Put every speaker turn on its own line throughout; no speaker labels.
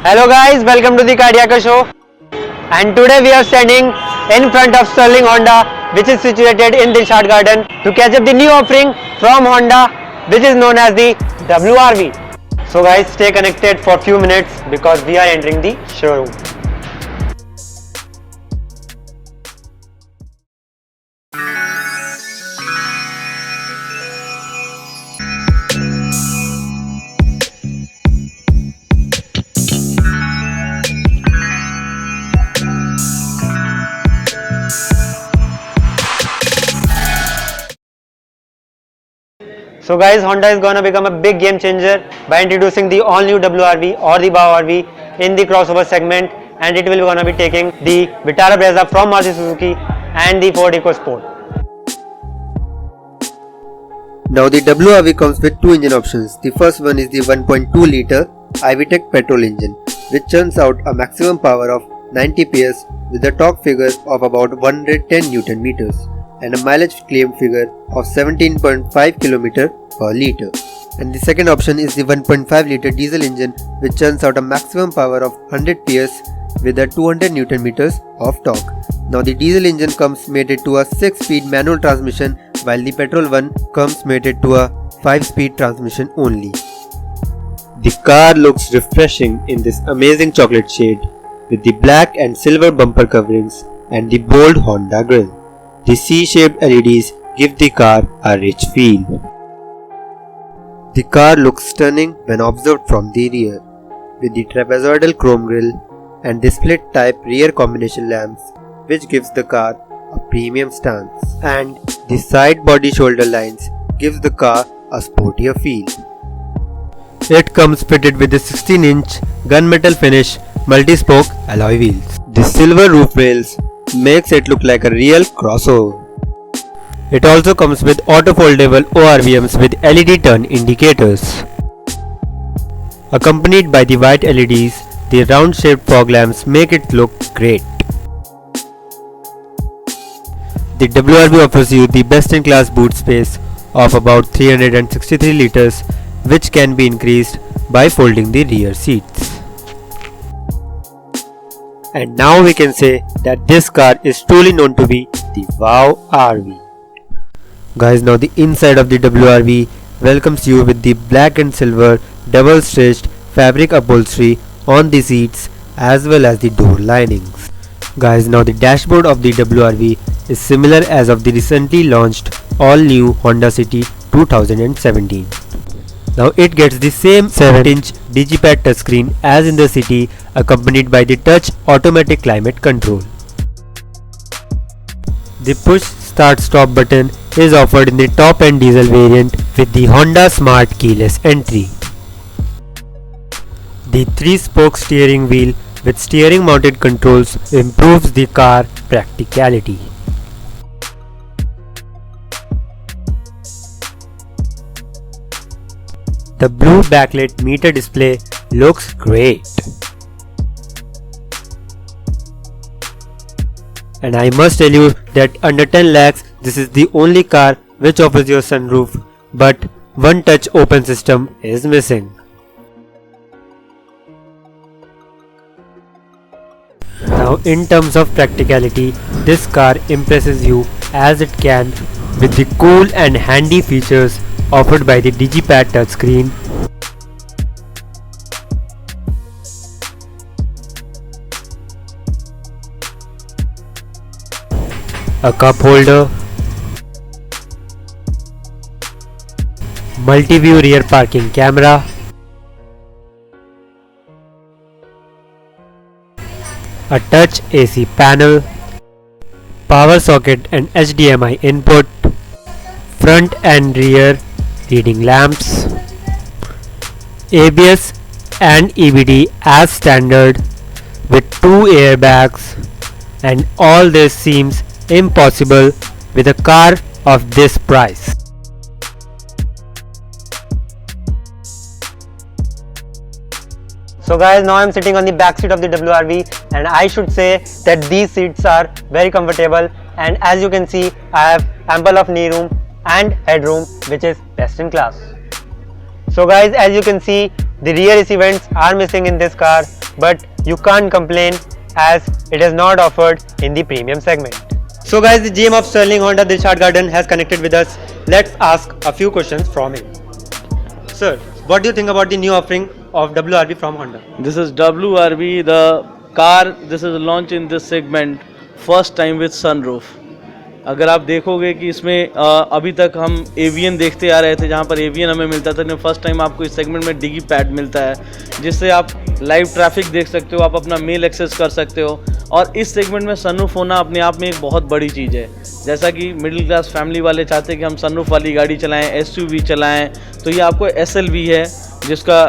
Hello guys, welcome to the Cardiac Show. And today we are standing in front of Sterling Honda, which is situated in Dilshad Garden, to catch up the new offering from Honda, which is known as the WRV. So guys, stay connected for few minutes because we are entering the showroom. So guys, Honda is gonna become a big game changer by introducing the all new WRV or the WRV in the crossover segment, and it will gonna be taking the Vitara Brezza from Maruti Suzuki and the Ford EcoSport.
Now the WRV comes with two engine options. The first one is the 1.2 litre iVTEC petrol engine, which churns out a maximum power of 90 PS with a torque figure of about 110 Newton meters and a mileage claim figure of 17.5 km per litre. And the second option is the 1.5 litre diesel engine, which churns out a maximum power of 100 PS with a 200 Newton meters of torque. Now the diesel engine comes mated to a 6-speed manual transmission, while the petrol one comes mated to a 5-speed transmission only. The car looks refreshing in this amazing chocolate shade with the black and silver bumper coverings and the bold Honda grille. The C-shaped LEDs give the car a rich feel. The car looks stunning when observed from the rear, with the trapezoidal chrome grille and the split type rear combination lamps, which gives the car a premium stance, and the side body shoulder lines gives the car a sportier feel. It comes fitted with a 16-inch gunmetal finish multi-spoke alloy wheels. The silver roof rails makes it look like a real crossover. It also comes with auto-foldable ORVMs with LED turn indicators. Accompanied by the white LEDs, the round-shaped fog lamps make it look great. The WRV offers you the best-in-class boot space of about 363 liters, which can be increased by folding the rear seats. And now we can say that this car is truly known to be the Wow RV. Guys, now the inside of the WRV welcomes you with the black and silver double stitched fabric upholstery on the seats as well as the door linings. Guys, now the dashboard of the WRV is similar as of the recently launched all new Honda City 2017. Now it gets the same 7-inch Digipad touchscreen as in the City, accompanied by the touch automatic climate control. The push start stop button is offered in the top end diesel variant with the Honda Smart Keyless Entry. The 3-spoke steering wheel with steering mounted controls improves the car practicality. The blue backlit meter display looks great. And I must tell you that under 10 lakhs, this is the only car which offers you a sunroof, but one touch open system is missing. Now in terms of practicality, this car impresses you as it can with the cool and handy features offered by the Digipad touchscreen, a cup holder, multi-view rear parking camera, a touch AC panel, power socket and HDMI input, front and rear reading lamps, ABS and EBD as standard with 2 airbags, and all this seems impossible with a car of this price.
So guys, now I'm sitting on the back seat of the WRV, and I should say that these seats are very comfortable, and as you can see, I have ample of knee room and headroom, which is best in class. So guys, as you can see, the rear AC vents are missing in this car, but you can't complain as it is not offered in the premium segment. So guys, the GM of Sterling Honda Dilshad Garden has connected with us. Let's ask a few questions from him. Sir, what do you think about the new offering of WRV from Honda?
This is WRV, the car. This is launched in this segment, first time with sunroof. अगर आप देखोगे कि इसमें अभी तक हम avian देखते आ रहे थे, जहाँ पर एवियन हमें मिलता था, लेकिन फर्स्ट टाइम आपको इस सेगमेंट में डिगी पैड मिलता है, जिससे आप लाइव ट्रैफिक देख सकते हो, आप अपना मेल एक्सेस कर सकते हो। और इस सेगमेंट में सनरूफ होना अपने आप में एक बहुत बड़ी चीज़ है। जैसा कि मिडिल क्लास फैमिली वाले चाहते हैं कि हम सनरूफ वाली गाड़ी चलाएं, एसयूवी चलाएं, तो ये आपको एसएलवी है, जिसका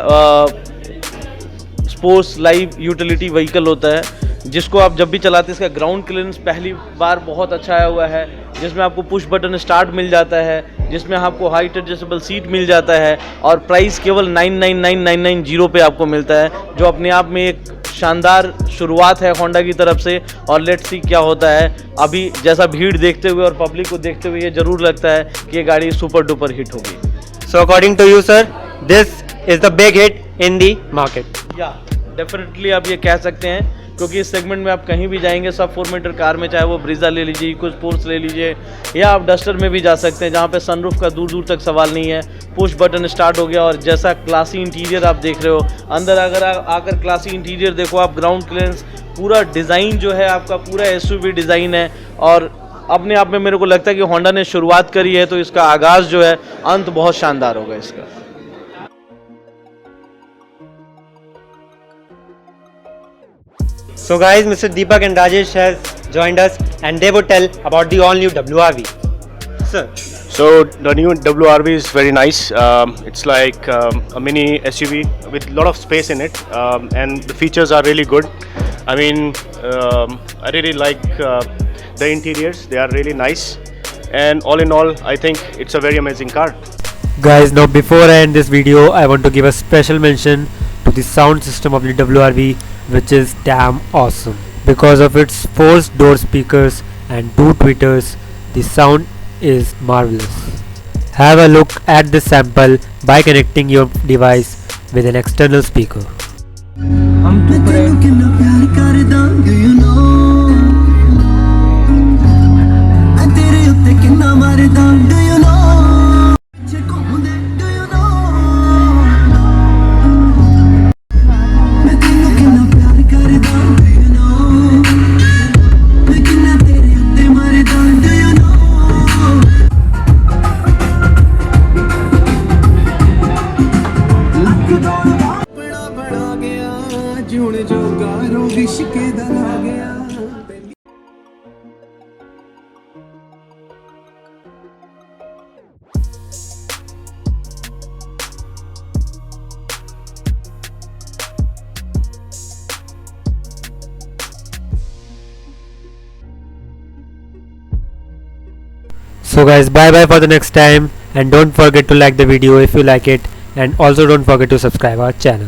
स्पोर्ट्स लाइव यूटिलिटी व्हीकल होता है, जिसको आप जब भी चलाते हैं इसका ग्राउंड क्लियरेंस पहली बार बहुत अच्छा आया हुआ है, जिसमें आपको पुश बटन स्टार्ट मिल जाता है, जिसमें आपको हाइट एडजस्टेबल सीट मिल जाता है, और प्राइस केवल 999990 पे आपको मिलता है, जो अपने आप में एक शानदार शुरुआत है होंडा की तरफ से। और लेट्स सी क्या होता है। अभी जैसा भीड़ देखते हुए और पब्लिक को देखते हुए ये ज़रूर लगता है कि ये गाड़ी सुपर डुपर हिट होगी।
So according to you sir, this is the big hit in the market.
या डेफिनेटली आप ये कह सकते हैं, क्योंकि इस सेगमेंट में आप कहीं भी जाएंगे सब 4 मीटर कार में, चाहे वो ब्रीजा ले लीजिए, इको स्पोर्ट्स ले लीजिए, या आप डस्टर में भी जा सकते हैं, जहाँ पे सनरूफ का दूर दूर तक सवाल नहीं है। पुश बटन स्टार्ट हो गया, और जैसा क्लासी इंटीरियर आप देख रहे हो, अंदर अगर आकर क्लासी इंटीरियर देखो आप, ग्राउंड क्लियरेंस, पूरा डिज़ाइन जो है आपका पूरा एसयूवी डिज़ाइन है। और अपने आप में मेरे को लगता है कि होंडा ने शुरुआत करी है, तो इसका आगाज़ जो है अंत बहुत शानदार होगा इसका।
So guys, Mr. Deepak and Rajesh has joined us and they would tell about the all new WRV. Sir.
So the new WRV is very nice. It's like a mini SUV with a lot of space in it, and the features are really good. I mean, I really like the interiors. They are really nice, and all in all, I think it's a very amazing car.
Guys, now before I end this video, I want to give a special mention to the sound system of the WRV, which is damn awesome. Because of its 4-door speakers and 2 tweeters, the sound is marvelous. Have a look at this sample by connecting your device with an external speaker. So guys, bye bye for the next time, and don't forget to like the video if you like it, and also don't forget to subscribe our channel.